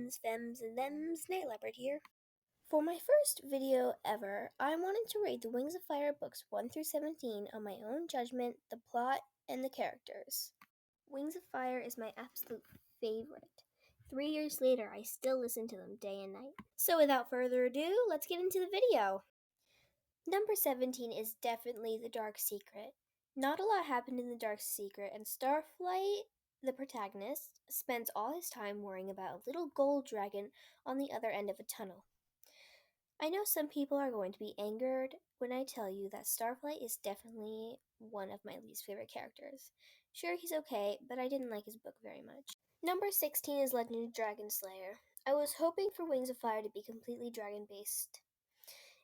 Hims, Fems, and Thems, Night Leopard here. For my first video ever, I wanted to rate the Wings of Fire books 1 through 17 on my own judgment, the plot, and the characters. Wings of Fire is my absolute favorite. 3 years later, I still listen to them day and night. So without further ado, let's get into the video. Number 17 is definitely The Dark Secret. Not a lot happened in The Dark Secret, and Starflight, the protagonist, spends all his time worrying about a little gold dragon on the other end of a tunnel. I know some people are going to be angered when I tell you that Starflight is definitely one of my least favorite characters. Sure, he's okay, but I didn't like his book very much. Number 16 is Legend of Dragon Slayer. I was hoping for Wings of Fire to be completely dragon-based.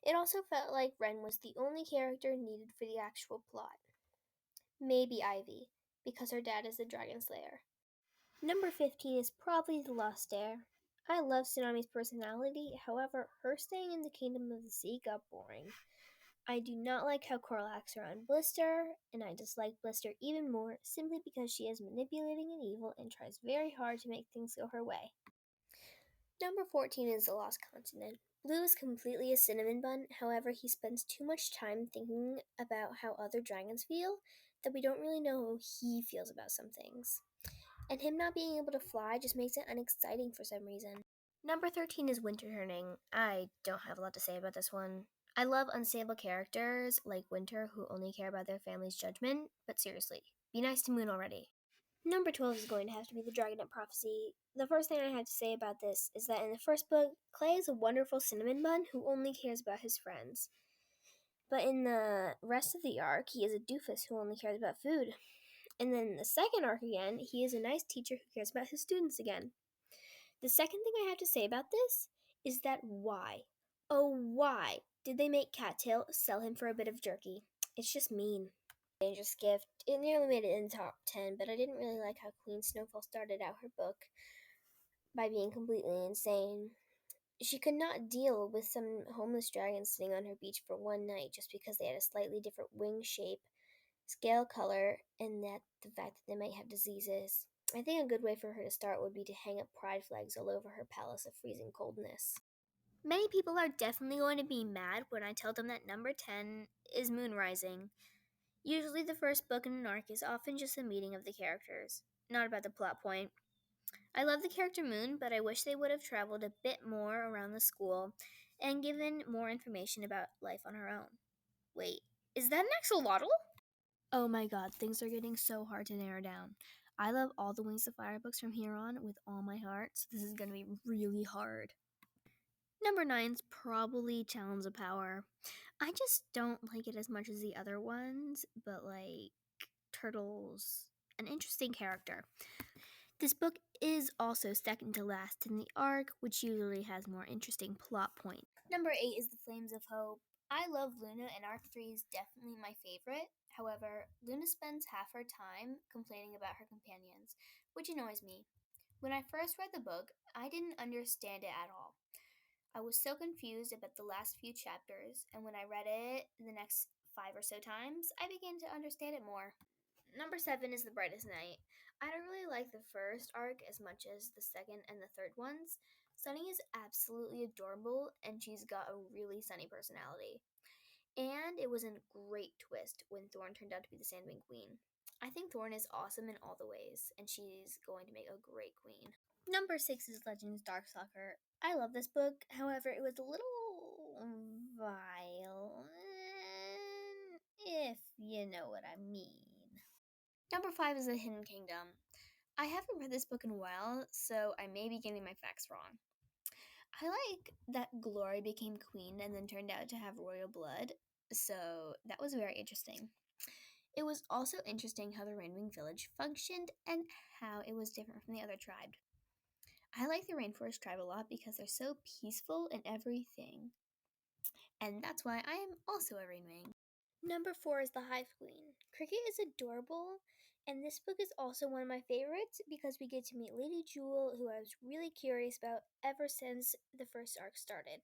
It also felt like Ren was the only character needed for the actual plot. Maybe Ivy, because her dad is the Dragon Slayer. Number 15 is probably The Lost Heir. I love Tsunami's personality, however, her staying in the Kingdom of the Sea got boring. I do not like how Coral acts around Blister, and I dislike Blister even more simply because she is manipulating and evil and tries very hard to make things go her way. Number 14 is The Lost Continent. Blue is completely a cinnamon bun, however, he spends too much time thinking about how other dragons feel that we don't really know how he feels about some things. And him not being able to fly just makes it unexciting for some reason. Number 13 is Winter Turning. I don't have a lot to say about this one. I love unstable characters like Winter who only care about their family's judgment, but seriously, be nice to Moon already. Number 12 is going to have to be the Dragonet Prophecy. The first thing I have to say about this is that in the first book, Clay is a wonderful cinnamon bun who only cares about his friends. But in the rest of the arc, he is a doofus who only cares about food. And then in the second arc again, he is a nice teacher who cares about his students again. The second thing I have to say about this is that why? Oh, why did they make Cattail sell him for a bit of jerky? It's just mean. Dangerous Gift. It nearly made it in the top 10, but I didn't really like how Queen Snowfall started out her book by being completely insane. She could not deal with some homeless dragons sitting on her beach for one night just because they had a slightly different wing shape, scale color, and that the fact that they might have diseases. I think a good way for her to start would be to hang up pride flags all over her palace of freezing coldness. Many people are definitely going to be mad when I tell them that number 10 is Moon Rising. Usually the first book in an arc is often just a meeting of the characters, not about the plot point. I love the character Moon, but I wish they would have traveled a bit more around the school and given more information about life on her own. Wait, is that an axolotl? Oh my god, things are getting so hard to narrow down. I love all the Wings of Fire books from here on with all my heart, so this is going to be really hard. Number 9's probably Talons of Power. I just don't like it as much as the other ones, but Turtle's an interesting character. This book is also second to last in the arc, which usually has more interesting plot points. Number 8 is The Flames of Hope. I love Luna, and arc 3 is definitely my favorite. However, Luna spends half her time complaining about her companions, which annoys me. When I first read the book, I didn't understand it at all. I was so confused about the last few chapters, and when I read it the next 5 or so times, I began to understand it more. Number 7 is The Brightest Night. I don't really like the first arc as much as the second and the third ones. Sunny is absolutely adorable, and she's got a really sunny personality. And it was a great twist when Thorn turned out to be the Sandwing Queen. I think Thorn is awesome in all the ways, and she's going to make a great queen. Number 6 is Legends Darkstalker. I love this book, however, it was a little violent, if you know what I mean. Number 5 is The Hidden Kingdom. I haven't read this book in a while, so I may be getting my facts wrong. I like that Glory became queen and then turned out to have royal blood, so that was very interesting. It was also interesting how the Rainwing Village functioned and how it was different from the other tribes. I like the Rainforest tribe a lot because they're so peaceful and everything, and that's why I am also a Rainwing. Number 4 is The Hive Queen. Cricket is adorable, and this book is also one of my favorites because we get to meet Lady Jewel, who I was really curious about ever since the first arc started.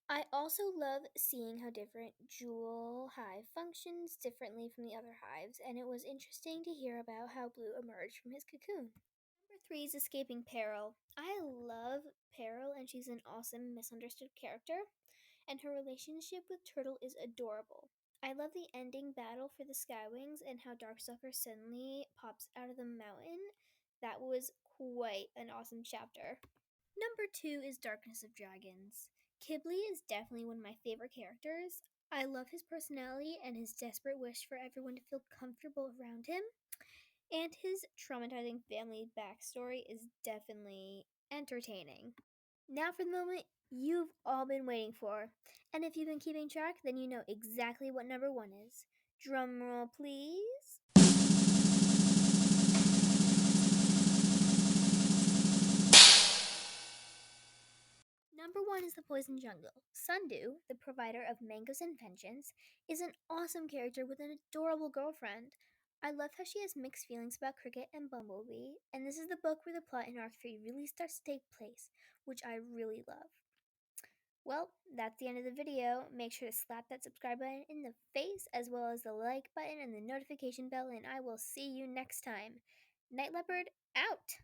I also love seeing how different Jewel Hive functions differently from the other hives, and it was interesting to hear about how Blue emerged from his cocoon. Number 3 is Escaping Peril. I love Peril, and she's an awesome, misunderstood character, and her relationship with Turtle is adorable. I love the ending battle for the Skywings and how Darkstalker suddenly pops out of the mountain. That was quite an awesome chapter. Number 2 is Darkness of Dragons. Kibli is definitely one of my favorite characters. I love his personality and his desperate wish for everyone to feel comfortable around him. And his traumatizing family backstory is definitely entertaining. Now for the moment you've all been waiting for. And if you've been keeping track, then you know exactly what number 1 is. Drumroll, please. Number 1 is The Poison Jungle. Sundu, the provider of mangoes and vengeance, is an awesome character with an adorable girlfriend. I love how she has mixed feelings about Cricket and Bumblebee, and this is the book where the plot in Arc 3 really starts to take place, which I really love. Well, that's the end of the video. Make sure to slap that subscribe button in the face, as well as the like button and the notification bell, and I will see you next time. Night Leopard, out!